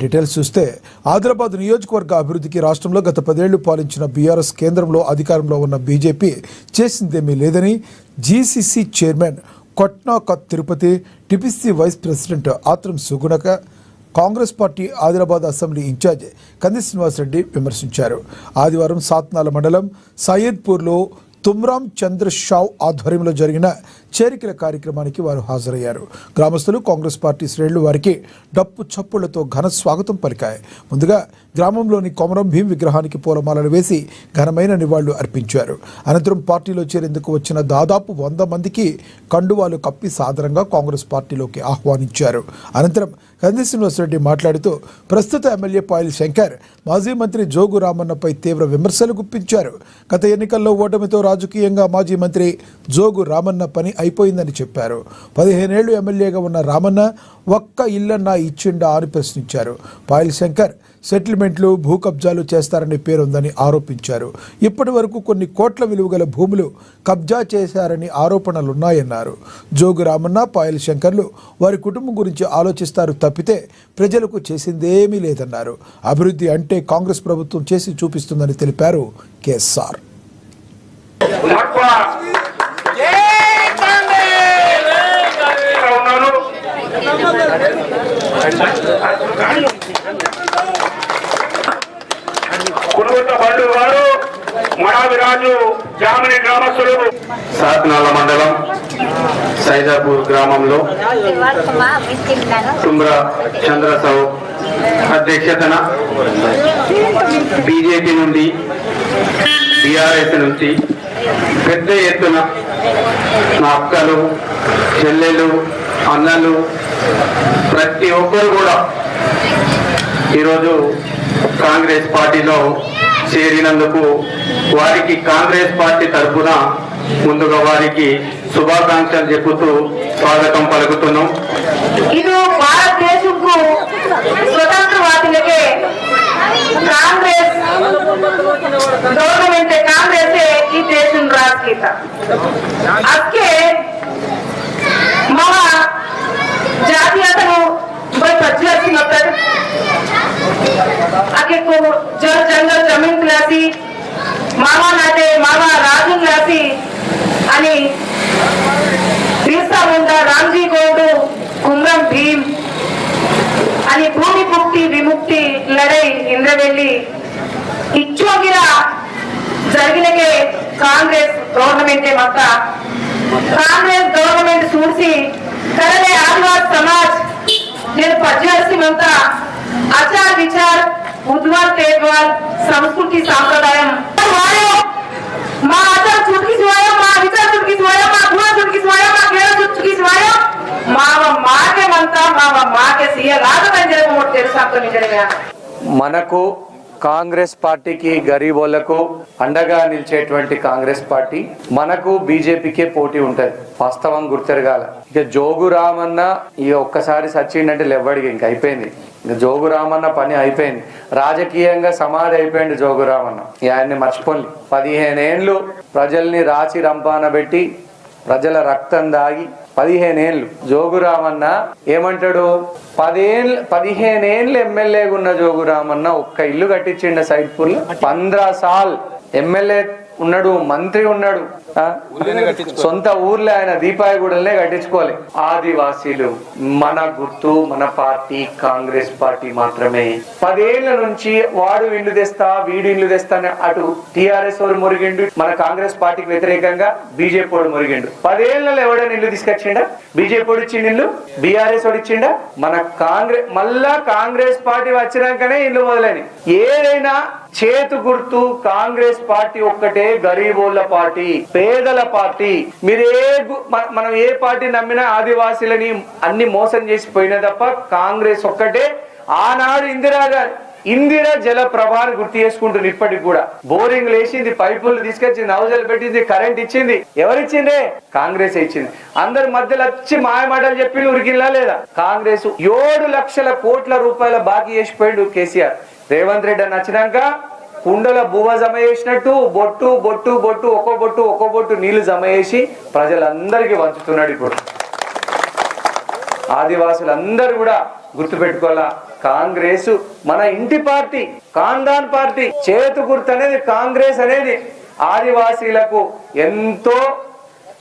Details చూస్తే ఆదిలాబాద్ నియోజకవర్గ అభివృద్ధికి రాష్ట్రంలో గత 10 ఏళ్లు పాలించిన బీఆర్ఎస్ కేంద్రంలో అధికారంలో ఉన్న బీజేపీ చేసిందేమీ లేదని GCC chairman Kotnaka Tirupati, TPC vice president Atram సుగుణక, Congress party Adilabad assembly incharge Kandi Srinivasa Reddy విమర్శించారు. ఆదివారం సాత్నాల మండలం సయ్యద్పూర్లో తుమ్రామ్ చంద్ర షావ్ ఆధ్వర్యంలో జరిగిన చేరికల కార్యక్రమానికి వారు హాజరయ్యారు. గ్రామస్తులు, కాంగ్రెస్ పార్టీ శ్రేణులు వారికి డప్పు చప్పుళ్లతో ఘన స్వాగతం పలికాయి. ముందుగా గ్రామంలోని కొమరం భీం విగ్రహానికి పూలమాలలు వేసి ఘనమైన నివాళులు అర్పించారు. అనంతరం పార్టీలో చేరేందుకు వచ్చిన దాదాపు 100 మందికి కండువాలు కప్పి సాదరంగా కాంగ్రెస్ పార్టీలోకి ఆహ్వానించారు. అనంతరం కంది శ్రీనివాసరెడ్డి మాట్లాడుతూ ప్రస్తుత ఎమ్మెల్యే పాయల్ శంకర్ మాజీ మంత్రి జోగు రామన్నపై తీవ్ర విమర్శలు గుప్పించారు. గత ఎన్నికల్లో ఓటమితో రాజకీయంగా మాజీ మంత్రి జోగు రామన్న పని అయిపోయిందని చెప్పారు. 15 ఏళ్లు ఎమ్మెల్యేగా ఉన్న రామన్న ఒక్క ఇల్లన్నా ఇచ్చిండా అని ప్రశ్నించారు. పాయల్ శంకర్ సెటిల్మెంట్లు, భూ కబ్జాలు చేస్తారనే పేరుందని ఆరోపించారు. ఇప్పటి వరకు కొన్ని కోట్ల విలువగల భూములు కబ్జా చేశారని ఆరోపణలున్నాయన్నారు. జోగు రామన్న, పాయల్ శంకర్లు వారి కుటుంబం గురించి ఆలోచిస్తారు తప్పితే ప్రజలకు చేసిందేమీ లేదన్నారు. అభివృద్ధి అంటే కాంగ్రెస్ ప్రభుత్వం చేసి చూపిస్తుందని తెలిపారు కేఎస్ఆర్. సాత్నాల మండలం సైదాపూర్ గ్రామంలో తుమ్రా చంద్రసావు అధ్యక్షతన బీజేపీ నుండి, బీఆర్ఎస్ నుంచి పెద్ద ఎత్తున నా అక్కలు, చెల్లెలు, అన్నలు ప్రతి ఒక్కరు కూడా ఈరోజు కాంగ్రెస్ పార్టీలో చేరినందుకు వారికి కాంగ్రెస్ పార్టీ తరఫున ముందుగా వారికి శుభాకాంక్షలు చెబుతూ స్వాగతం పలుకుతున్నాం. ಇದು ಭಾರತದೇಶಕ್ಕೂ ಸ್ವತಂತ್ರವಾದಲಿಕ್ಕೆ ಕಾಂಗ್ರೆಸ್ ಗೌರ್ಮೆಂಟ್ ಕಾಂಗ್ರೆಸ್ ಈ ದೇಶನ ರಾಜಕೀಯ ಅದಕ್ಕೆ ಮहा ಜಾತೀಯతను बच्चे मतलब आगे को जल जंगल जमीन क्लासी मामा नाटे मामा राजू क्लासी आणि बिरसा मुंडा, रामजी गौडू, कुमरम भीम आणि भूमी मुक्ती विमुक्ती लढाई इंद्रवेली इच्छोगिरा జరిగినకే కాంగ్రెస్ గవర్నమెంట్ మత కాంగ్రెస్ గవర్నమెంట్ చూసి కరలే ఆదివాసి సమాజ్ నేను పద్యాసిమంతా ఆచార విచార ఉద్వాల్ తేజ్వాల్ సంస్కృతి సాంప్రదాయం మా ఆచార చుట్కి సివాయ, మా విచార చుట్కి సివాయ, మా గుణ చుట్కి సివాయ, మా కేర చుట్కి సివాయ మాకే మంతా మాకే సీఎ లాగదని చెప్పి తెలుసు నిజంగా. మనకు కాంగ్రెస్ పార్టీకి గరీబోళ్లకు అండగా నిలిచేటువంటి కాంగ్రెస్ పార్టీ మనకు బీజేపీకే పోటీ ఉంటది. వాస్తవం గుర్తెరగాల. ఇక జోగు రామన్న ఇక ఒక్కసారి సచ్చిండంటే లెవ్వడికి ఇంక అయిపోయింది. ఇక జోగు రామన్న పని అయిపోయింది. రాజకీయంగా సమాధి అయిపోయింది జోగు రామన్న. ఆయన్ని మర్చిపోండి. 15 ఏళ్ళు ప్రజల్ని రాచి రంపాన పెట్టి ప్రజల రక్తం దాగి 15 ఏళ్ళు జోగు రామన్న ఏమంటాడు, 15 ఏళ్ళు ఎమ్మెల్యేగా ఉన్న జోగు రామన్న ఒక్క ఇల్లు కట్టించిండ సైడ్పూర్. 15 సార్లు ఎమ్మెల్యే ఉన్నాడు, మంత్రి ఉన్నాడు, సొంత ఊర్లే ఆయన దీపాయగూడలనే కట్టించుకోవాలి. ఆదివాసీలు మన గుర్తు, మన పార్టీ కాంగ్రెస్ పార్టీ మాత్రమే. 10 ఏళ్ల నుంచి వాడు ఇల్లు తెస్తా, వీడు ఇల్లు తెస్తా అటు టిఆర్ఎస్ వాడు మురిగిండు, మన కాంగ్రెస్ పార్టీకి వ్యతిరేకంగా బీజేపీ వాడు మురిగిండు. 10 ఏళ్లలో ఎవడైనా ఇల్లు తీసుకొచ్చిండా? బీజేపీ వాడు ఇచ్చిండు ఇల్లు, బీఆర్ఎస్ వాడు ఇచ్చిండా? మన కాంగ్రెస్ మళ్ళా కాంగ్రెస్ పార్టీ వచ్చినాకనే ఇల్లు మొదలైనవి. ఏదైనా చేతు గుర్తు కాంగ్రెస్ పార్టీ ఒక్కటే, గరీబోళ్ల పార్టీ, పేదల పార్టీ. మీరు మనం ఏ పార్టీ నమ్మినా ఆదివాసీలని అన్ని మోసం చేసి పోయినా తప్ప కాంగ్రెస్ ఒక్కటే. ఆనాడు ఇందిరా జల ప్రభాని గుర్తు చేసుకుంటుంది. ఇప్పటికి కూడా బోరింగ్ లేచింది, పైపులు తీసుకొచ్చింది, నౌజలు పెట్టింది, కరెంట్ ఇచ్చింది. ఎవరిచ్చిందే? కాంగ్రెస్ ఇచ్చింది. అందరి మధ్యలో వచ్చి మాయమాటలు చెప్పి ఉరికిల్లా లేదా? కాంగ్రెస్ 7 లక్షల కోట్ల రూపాయల బాకీ చేసిపోయాడు కేసీఆర్. రేవంత్ రెడ్డి అని వచ్చినాక కుండల బువ్వ జమ చేసినట్టు బొట్టు బొట్టు బొట్టు ఒక్కో బొట్టు నీళ్లు జమ చేసి ప్రజలందరికీ వంచుతున్నాడు. ఇప్పుడు ఆదివాసులందరూ కూడా గుర్తుపెట్టుకోవాలా, కాంగ్రెస్ మన ఇంటి పార్టీ, ఖాందాన్ పార్టీ. చేతు గుర్తు అనేది కాంగ్రెస్ అనేది ఆదివాసీలకు ఎంతో